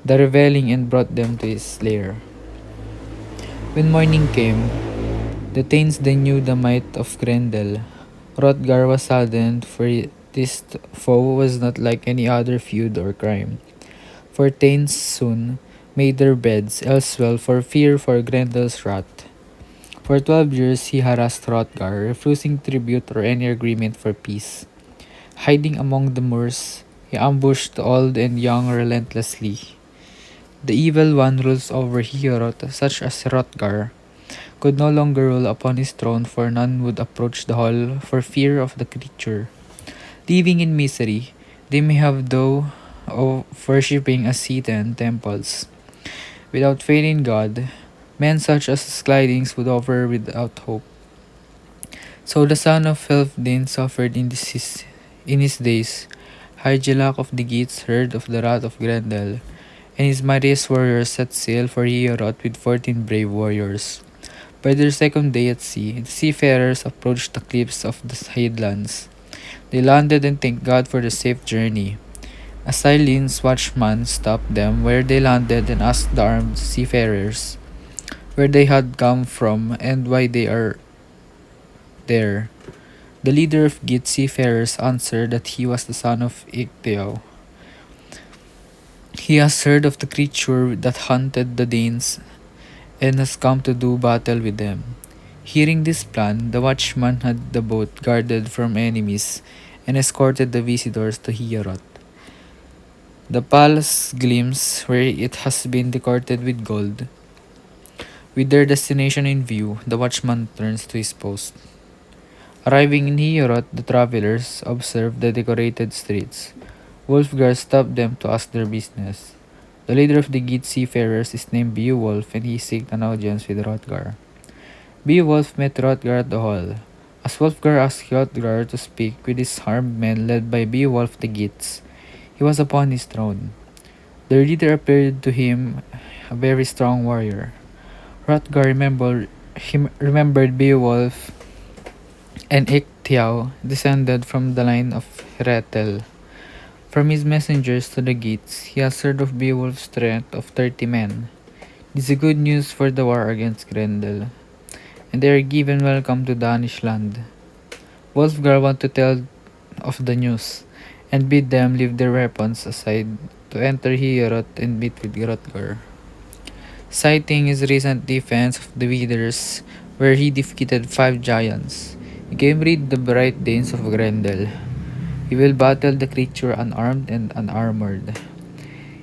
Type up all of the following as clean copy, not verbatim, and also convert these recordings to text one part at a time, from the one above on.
the reveling, and brought them to his lair. When morning came, the Thanes then knew the might of Grendel. Hrothgar was saddened, for this foe was not like any other feud or crime. For Thanes soon made their beds elsewhere for fear for Grendel's wrath. For 12 years he harassed Hrothgar, refusing tribute or any agreement for peace. Hiding among the moors, he ambushed the old and young relentlessly. The evil one rules over Heorot, such as Hrothgar, could no longer rule upon his throne, for none would approach the hall for fear of the creature. Living in misery, they may have though of worshipping as heathen temples. Without faith in God, men such as Slidings would offer without hope. So the son of Helfdin suffered in his days. Hygelac of the Geats heard of the wrath of Grendel, and his mightiest warriors set sail for Heorot with 14 brave warriors. By their second day at sea, the seafarers approached the cliffs of the headlands. They landed and thanked God for the safe journey. A Silen's watchman stopped them where they landed and asked the armed seafarers where they had come from and why they are there. The leader of Git seafarers answered that he was the son of Icteo. He has heard of the creature that hunted the Danes and has come to do battle with them. Hearing this plan, the watchman had the boat guarded from enemies and escorted the visitors to Heorot. The palace gleams where it has been decorated with gold. With their destination in view, the watchman turns to his post. Arriving in Heorot, the travelers observed the decorated streets. Wulfgar stopped them to ask their business. The leader of the Geat seafarers is named Beowulf, and he sought an audience with Hrothgar. Beowulf met Hrothgar at the hall. As Wulfgar asked Hrothgar to speak with his armed men led by Beowulf the Geats, he was upon his throne. Their leader appeared to him a very strong warrior. Hrothgar remembered Beowulf and Icteo descended from the line of Hretel. From his messengers to the Geats, he has heard of Beowulf's strength of 30 men. This is good news for the war against Grendel, and they are given welcome to Danish land. Wulfgar want to tell of the news, and bid them leave their weapons aside to enter Heorot and meet with Hrothgar. Citing his recent defense of the Withers, where he defeated 5 giants, he came rid the bright Danes of Grendel. He will battle the creature unarmed and unarmored.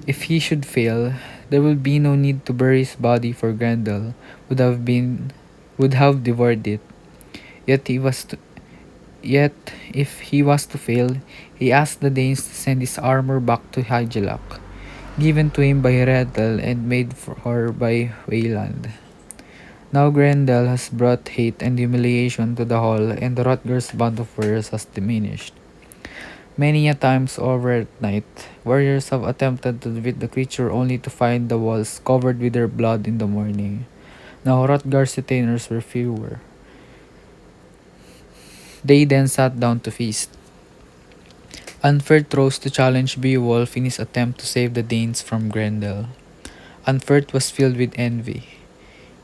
If he should fail, there will be no need to bury his body, for Grendel would have devoured it. Yet if he was to fail, he asked the Danes to send his armor back to Hygelac, given to him by Hretel and made for her by Wayland. Now Grendel has brought hate and humiliation to the hall, and Hrothgar's band of warriors has diminished. Many a times over at night, warriors have attempted to defeat the creature only to find the walls covered with their blood in the morning. Now Hrothgar's retainers were fewer. They then sat down to feast. Unferth rose to challenge Beowulf in his attempt to save the Danes from Grendel. Unferth was filled with envy.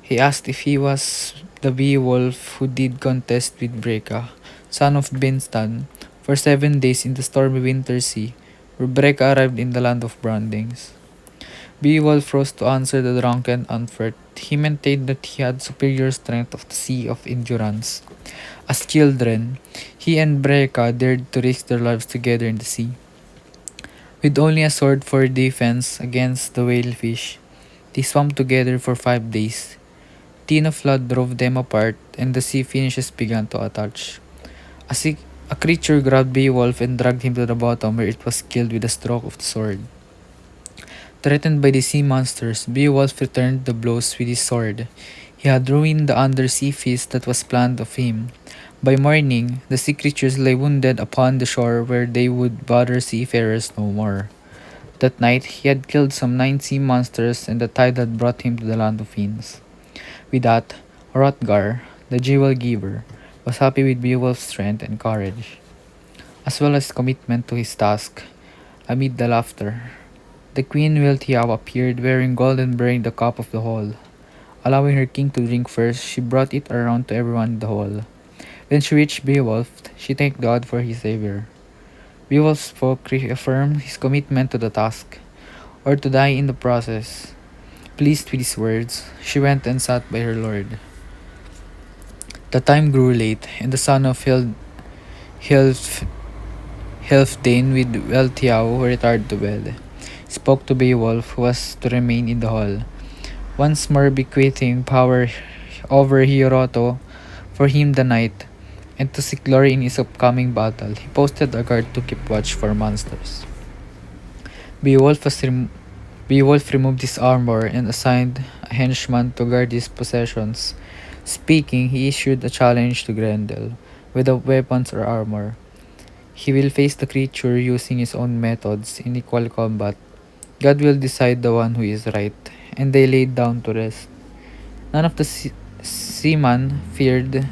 He asked if he was the Beowulf who did contest with Breka, son of Binstan, for 7 days in the stormy winter sea, where Breka arrived in the land of Brandings. Beowulf rose to answer the drunken Unferth. He maintained that he had superior strength of the sea of endurance. As children, he and Breka dared to risk their lives together in the sea. With only a sword for defense against the whalefish, they swam together for 5 days. Thin flood drove them apart, and the sea finishes began to attach. A creature grabbed Beowulf and dragged him to the bottom, where it was killed with a stroke of the sword. Threatened by the sea monsters, Beowulf returned the blows with his sword. He had ruined the undersea feast that was planned of him. By morning, the sea creatures lay wounded upon the shore, where they would bother seafarers no more. That night, he had killed some 9 sea monsters, and the tide had brought him to the land of fiends. With that, Hrothgar, the jewel giver, was happy with Beowulf's strength and courage, as well as commitment to his task. Amid the laughter, The queen Wiltiao appeared wearing gold and bearing the cup of the hall. Allowing her king to drink first, she brought it around to everyone in the hall. When she reached Beowulf, she thanked God for his savior. Beowulf spoke, reaffirmed his commitment to the task, or to die in the process. Pleased with his words, she went and sat by her lord. The time grew late, and the son of Hilf, Hilfdane with Weltiao, who retired to bed, spoke to Beowulf, who was to remain in the hall, once more bequeathing power over Hioroto for him the night, and to seek glory in his upcoming battle. He posted a guard to keep watch for monsters. Beowulf, Beowulf removed his armor and assigned a henchman to guard his possessions. Speaking, he issued a challenge to Grendel. Without weapons or armor, he will face the creature using his own methods in equal combat. God will decide the one who is right, and they laid down to rest. None of the seamen feared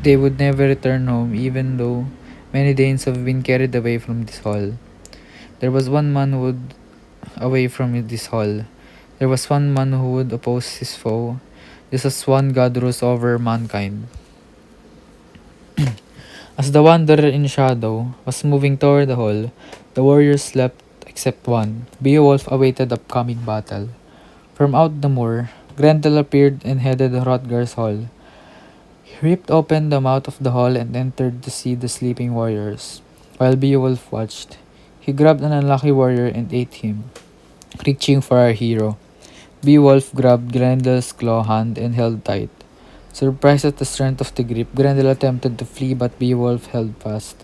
they would never return home, even though many Danes have been carried away from this hall. There was one man who would away from this hall. There was one man who would oppose his foe, just as one God rules over mankind. As the wanderer in shadow was moving toward the hall, the warriors slept except one. Beowulf awaited the upcoming battle. From out the moor, Grendel appeared and headed Hrothgar's hall. He ripped open the mouth of the hall and entered to see the sleeping warriors. While Beowulf watched, he grabbed an unlucky warrior and ate him, reaching for our hero. Beowulf grabbed Grendel's claw hand and held tight. Surprised at the strength of the grip, Grendel attempted to flee, but Beowulf held fast.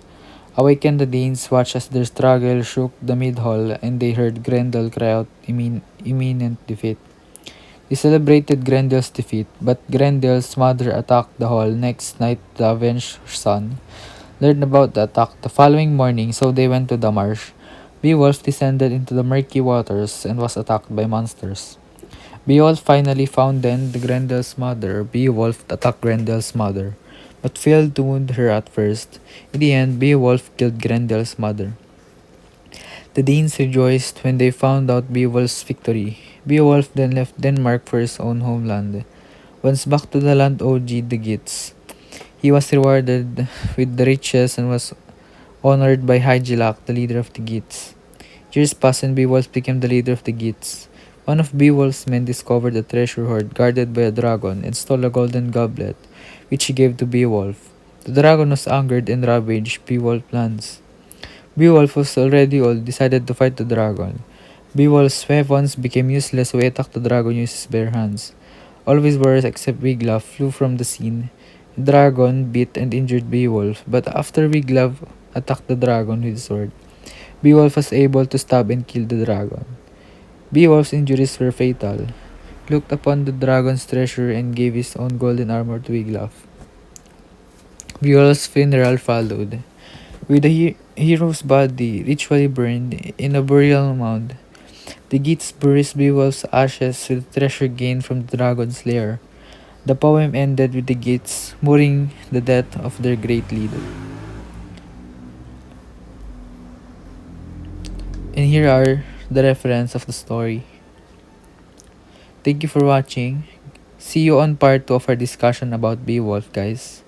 Awakened, the Danes watched as their struggle shook the mid-hall, and they heard Grendel cry out imminent defeat. They celebrated Grendel's defeat, but Grendel's mother attacked the hall next night. The avenged son learned about the attack the following morning, so they went to the marsh. Beowulf descended into the murky waters and was attacked by monsters. Beowulf finally found then the Grendel's mother. Beowulf attacked Grendel's mother, but failed to wound her at first. In the end, Beowulf killed Grendel's mother. The Danes rejoiced when they found out Beowulf's victory. Beowulf then left Denmark for his own homeland. Once back to the land of the Geats, he was rewarded with the riches and was honored by Hygelac, the leader of the Geats. Years passed and Beowulf became the leader of the Geats. One of Beowulf's men discovered a treasure hoard guarded by a dragon and stole a golden goblet, which he gave to Beowulf. The dragon was angered and ravaged Beowulf's plans. Beowulf was already old, decided to fight the dragon. Beowulf's weapons became useless, so he attacked the dragon using his bare hands. All of his warriors except Wiglaf flew from the scene. The dragon beat and injured Beowulf, but after Wiglaf attacked the dragon with his sword, Beowulf was able to stab and kill the dragon. Beowulf's injuries were fatal. He looked upon the dragon's treasure and gave his own golden armor to Wiglaf. Beowulf's funeral followed, with the hero's body ritually burned in a burial mound. The Geats buries Beowulf's ashes with the treasure gained from the dragon's lair. The poem ended with the Geats mourning the death of their great leader. And here are the reference of the story. Thank you for watching. See you on part 2 of our discussion about Beowulf, guys.